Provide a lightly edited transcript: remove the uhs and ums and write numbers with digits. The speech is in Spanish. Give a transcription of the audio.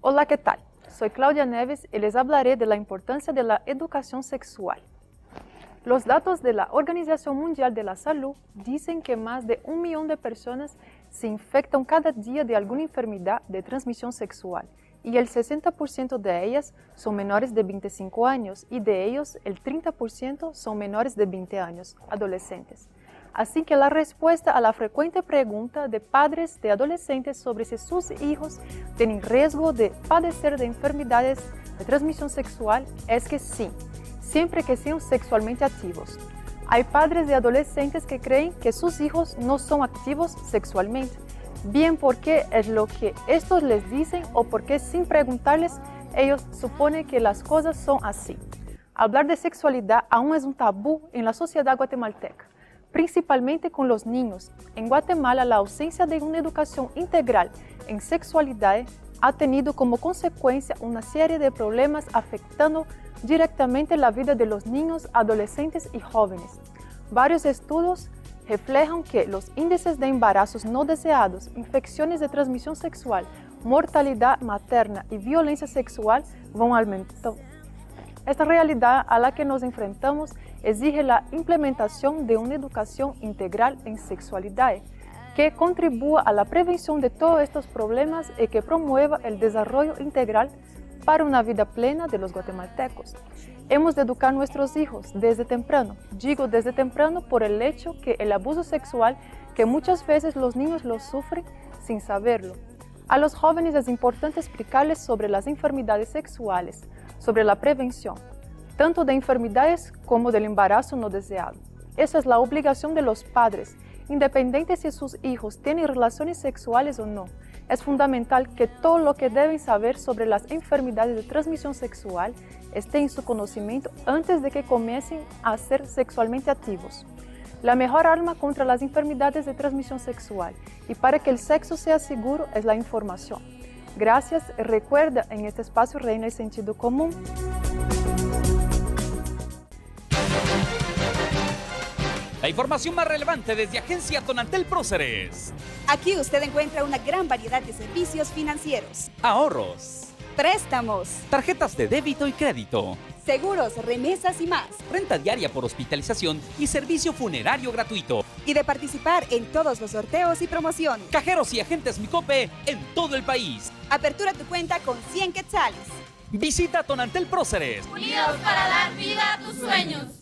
Hola, ¿qué tal? Soy Claudia Neves y les hablaré de la importancia de la educación sexual. Los datos de la Organización Mundial de la Salud dicen que más de 1 millón de personas se infectan cada día de alguna enfermedad de transmisión sexual y el 60% de ellas son menores de 25 años y de ellos el 30% son menores de 20 años, adolescentes. Así que la respuesta a la frecuente pregunta de padres de adolescentes sobre si sus hijos tienen riesgo de padecer de enfermedades de transmisión sexual es que sí, siempre que sean sexualmente activos. Hay padres de adolescentes que creen que sus hijos no son activos sexualmente, bien porque es lo que estos les dicen o porque sin preguntarles ellos suponen que las cosas son así. Hablar de sexualidad aún es un tabú en la sociedad guatemalteca, principalmente con los niños. En Guatemala, la ausencia de una educación integral en sexualidad ha tenido como consecuencia una serie de problemas afectando directamente la vida de los niños, adolescentes y jóvenes. Varios estudios reflejan que los índices de embarazos no deseados, infecciones de transmisión sexual, mortalidad materna y violencia sexual van aumentando. Esta realidad a la que nos enfrentamos exige la implementación de una educación integral en sexualidad que contribuya a la prevención de todos estos problemas y que promueva el desarrollo integral para una vida plena de los guatemaltecos. Hemos de educar a nuestros hijos desde temprano. Digo desde temprano por el hecho que el abuso sexual, que muchas veces los niños lo sufren sin saberlo. A los jóvenes es importante explicarles sobre las enfermedades sexuales, sobre la prevención, tanto de enfermedades como del embarazo no deseado. Esa es la obligación de los padres, independiente si sus hijos tienen relaciones sexuales o no. Es fundamental que todo lo que deben saber sobre las enfermedades de transmisión sexual esté en su conocimiento antes de que comiencen a ser sexualmente activos. La mejor arma contra las enfermedades de transmisión sexual y para que el sexo sea seguro es la información. Gracias. Recuerda, en este espacio reina el sentido común. La información más relevante desde Agencia Tonantel Próceres. Aquí usted encuentra una gran variedad de servicios financieros, Ahorros, préstamos, tarjetas de débito y crédito, seguros, remesas y más. renta diaria por hospitalización y servicio funerario gratuito. Y de participar en todos los sorteos y promociones. Cajeros y agentes Micope en todo el país. Apertura tu cuenta con 100 quetzales. Visita Tonantel Próceres. Unidos para dar vida a tus sueños.